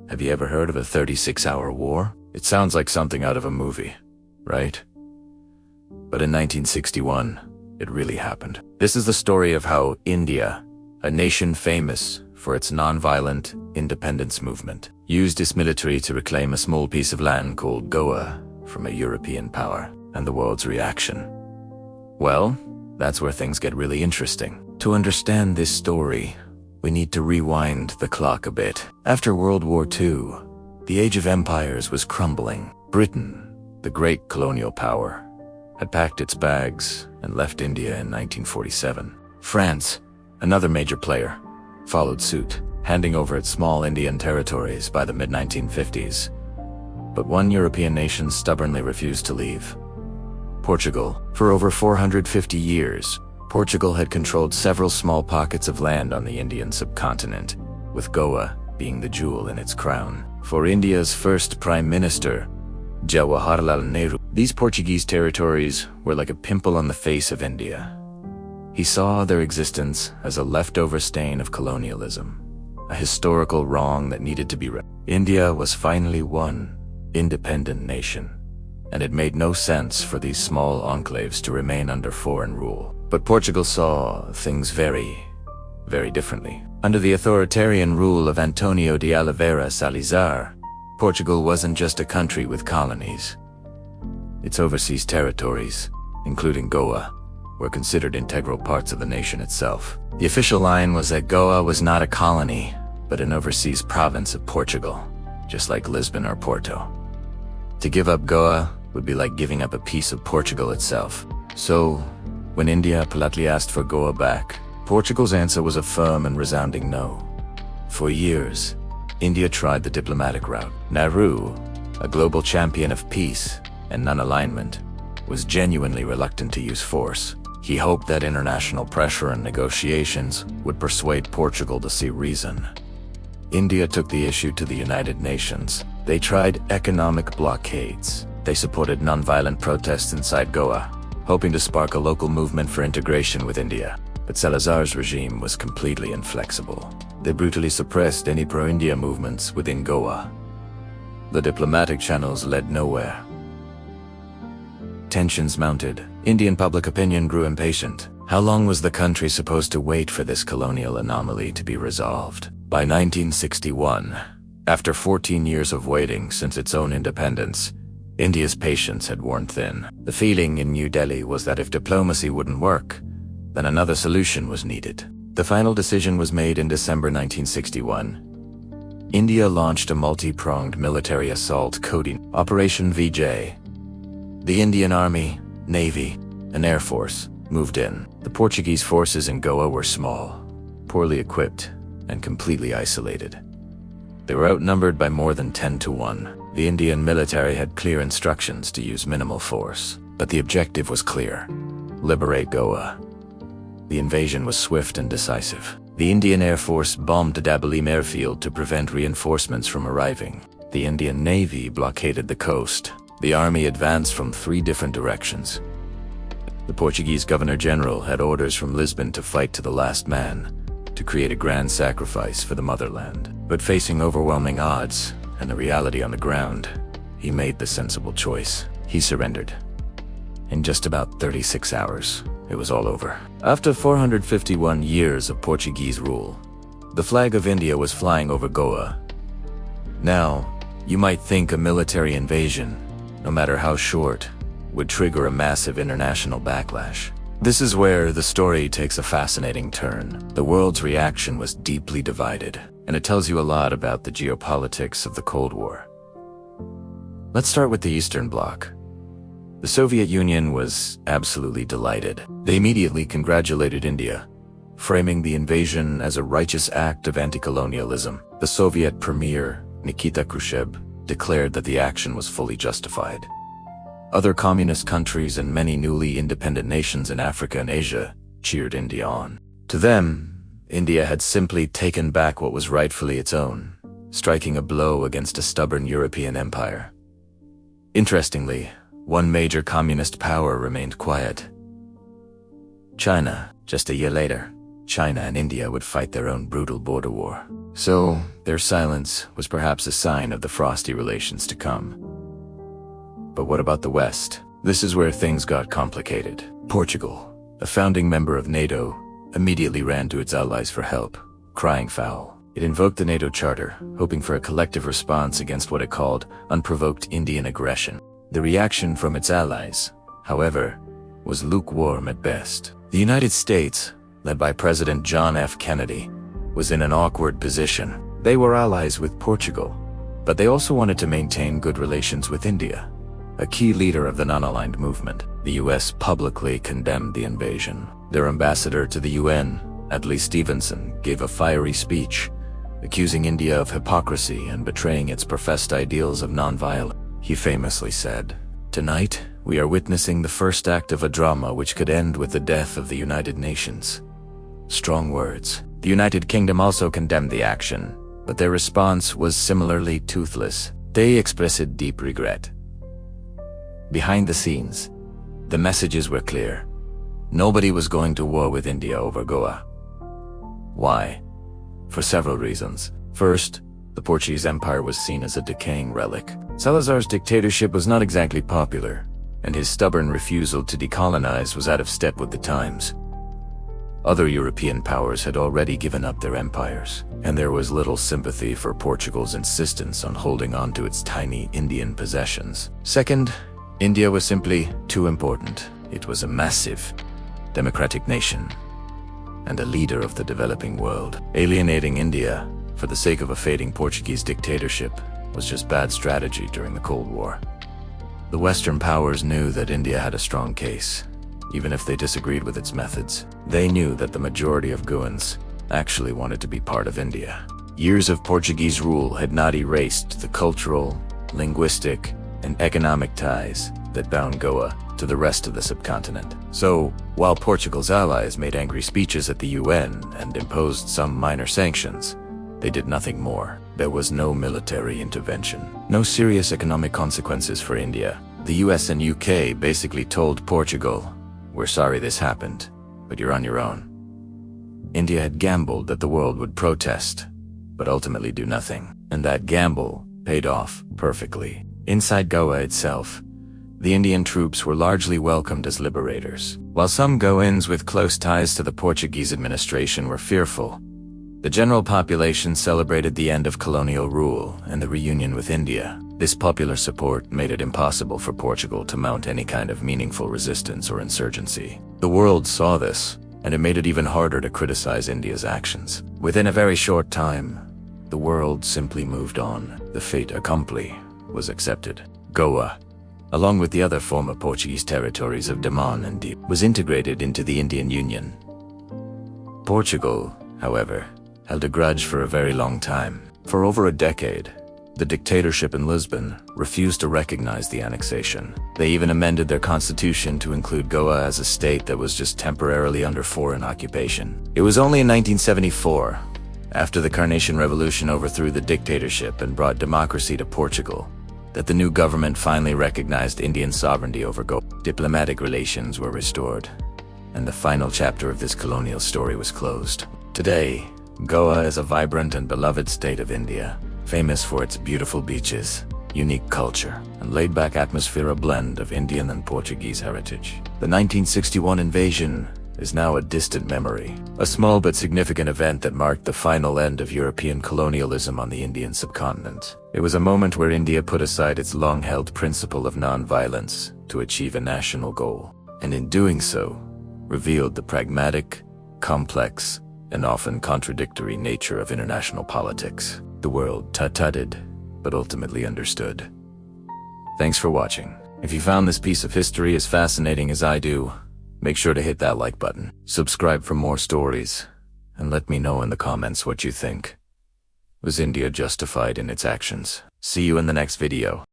Have you ever heard of a 36-hour war? It sounds like something out of a movie, right? But in 1961, it really happened. This is the story of how India, a nation famous for its non-violent independence movement, used its military to reclaim a small piece of land called Goa from a European power, and the world's reaction. Well, that's where things get really interesting. To understand this story, we need to rewind the clock a bit. After World War II, the age of empires was crumbling. Britain, the great colonial power, had packed its bags and left India in 1947. France, another major player, followed suit, handing over its small Indian territories by the mid-1950s. But one European nation stubbornly refused to leave: Portugal. For over 450 years, Portugal had controlled several small pockets of land on the Indian subcontinent, with Goa being the jewel in its crown. For India's first Prime Minister, Jawaharlal Nehru, these Portuguese territories were like a pimple on the face of India. He saw their existence as a leftover stain of colonialism, a historical wrong that needed to be right. India was finally one independent nation, and it made no sense for these small enclaves to remain under foreign rule. But Portugal saw things very, very differently. Under the authoritarian rule of Antonio de Oliveira Salazar, Portugal wasn't just a country with colonies. Its overseas territories, including Goa, were considered integral parts of the nation itself. The official line was that Goa was not a colony, but an overseas province of Portugal, just like Lisbon or Porto. To give up Goa would be like giving up a piece of Portugal itself. So, when India politely asked for Goa back, Portugal's answer was a firm and resounding no. For years, India tried the diplomatic route. Nehru, a global champion of peace and non-alignment, was genuinely reluctant to use force. He hoped that international pressure and negotiations would persuade Portugal to see reason. India took the issue to the United Nations. They tried economic blockades. They supported non-violent protests inside Goa, hoping to spark a local movement for integration with India. But Salazar's regime was completely inflexible. They brutally suppressed any pro-India movements within Goa. The diplomatic channels led nowhere. Tensions mounted. Indian public opinion grew impatient. How long was the country supposed to wait for this colonial anomaly to be resolved? By 1961, after 14 years of waiting since its own independence, India's patience had worn thin. The feeling in New Delhi was that if diplomacy wouldn't work, then another solution was needed. The final decision was made in December 1961. India launched a multi-pronged military assault codenamed Operation Vijay. The Indian Army, Navy, and Air Force moved in. The Portuguese forces in Goa were small, poorly equipped, and completely isolated. They were outnumbered by more than 10 to 1. The Indian military had clear instructions to use minimal force, but the objective was clear: liberate Goa. The invasion was swift and decisive. The Indian Air Force bombed Dabalim airfield to prevent reinforcements from arriving. The Indian Navy blockaded the coast. The army advanced from 3 different directions. The Portuguese Governor-General had orders from Lisbon to fight to the last man, to create a grand sacrifice for the motherland. But facing overwhelming odds and the reality on the ground, he made the sensible choice. He surrendered. In just about 36 hours, it was all over. After 451 years of Portuguese rule, the flag of India was flying over Goa. Now, you might think a military invasion, no matter how short, would trigger a massive international backlash. This is where the story takes a fascinating turn. The world's reaction was deeply divided, and it tells you a lot about the geopolitics of the Cold War. Let's start with the Eastern Bloc. The Soviet Union was absolutely delighted. They immediately congratulated India, framing the invasion as a righteous act of anti-colonialism. The Soviet premier, Nikita Khrushchev, declared that the action was fully justified. Other communist countries and many newly independent nations in Africa and Asia cheered India on. To them, India had simply taken back what was rightfully its own, striking a blow against a stubborn European empire. Interestingly, one major communist power remained quiet. China, just a year later, China and India would fight their own brutal border war. So, their silence was perhaps a sign of the frosty relations to come. But what about the West? This is where things got complicated. Portugal, a founding member of NATO, immediately ran to its allies for help, crying foul. It invoked the NATO Charter, hoping for a collective response against what it called unprovoked Indian aggression. The reaction from its allies, however, was lukewarm at best. The United States, led by President John F. Kennedy, was in an awkward position. They were allies with Portugal, but they also wanted to maintain good relations with India, a key leader of the non-aligned movement. The US publicly condemned the invasion. Their ambassador to the UN, Adlai Stevenson, gave a fiery speech, accusing India of hypocrisy and betraying its professed ideals of nonviolence. He famously said, "Tonight, we are witnessing the first act of a drama which could end with the death of the United Nations." Strong words. The United Kingdom also condemned the action, but their response was similarly toothless. They expressed deep regret. Behind the scenes, the messages were clear. Nobody was going to war with India over Goa. Why? For several reasons. First, the Portuguese Empire was seen as a decaying relic. Salazar's dictatorship was not exactly popular, and his stubborn refusal to decolonize was out of step with the times. Other European powers had already given up their empires, and there was little sympathy for Portugal's insistence on holding on to its tiny Indian possessions. Second, India was simply too important. It was a massive, democratic nation, and a leader of the developing world. Alienating India for the sake of a fading Portuguese dictatorship was just bad strategy during the Cold War. The Western powers knew that India had a strong case, even if they disagreed with its methods. They knew that the majority of Goans actually wanted to be part of India. Years of Portuguese rule had not erased the cultural, linguistic, and economic ties that bound Goa to the rest of the subcontinent. So, while Portugal's allies made angry speeches at the UN and imposed some minor sanctions, they did nothing more. There was no military intervention, no serious economic consequences for India. The US and UK basically told Portugal, "We're sorry this happened, but you're on your own." India had gambled that the world would protest, but ultimately do nothing. And that gamble paid off perfectly. Inside Goa itself, the Indian troops were largely welcomed as liberators. While some Goans with close ties to the Portuguese administration were fearful, the general population celebrated the end of colonial rule and the reunion with India. This popular support made it impossible for Portugal to mount any kind of meaningful resistance or insurgency. The world saw this, and it made it even harder to criticize India's actions. Within a very short time, the world simply moved on. The fait accompli was accepted. Goa, along with the other former Portuguese territories of Daman and Deep, was integrated into the Indian Union. Portugal, however, held a grudge for a very long time. For over a decade, the dictatorship in Lisbon refused to recognize the annexation. They even amended their constitution to include Goa as a state that was just temporarily under foreign occupation. It was only in 1974, after the Carnation Revolution overthrew the dictatorship and brought democracy to Portugal, that the new government finally recognized Indian sovereignty over Goa. Diplomatic relations were restored, and the final chapter of this colonial story was closed. Today, Goa is a vibrant and beloved state of India, famous for its beautiful beaches, unique culture, and laid-back atmosphere, a blend of Indian and Portuguese heritage. The 1961 invasion is now a distant memory, a small but significant event that marked the final end of European colonialism on the Indian subcontinent. It was a moment where India put aside its long-held principle of non-violence to achieve a national goal, and in doing so, revealed the pragmatic, complex, and often contradictory nature of international politics. The world tutted, but ultimately understood. Thanks for watching. If you found this piece of history as fascinating as I do, make sure to hit that like button, subscribe for more stories, and let me know in the comments what you think. Was India justified in its actions? See you in the next video.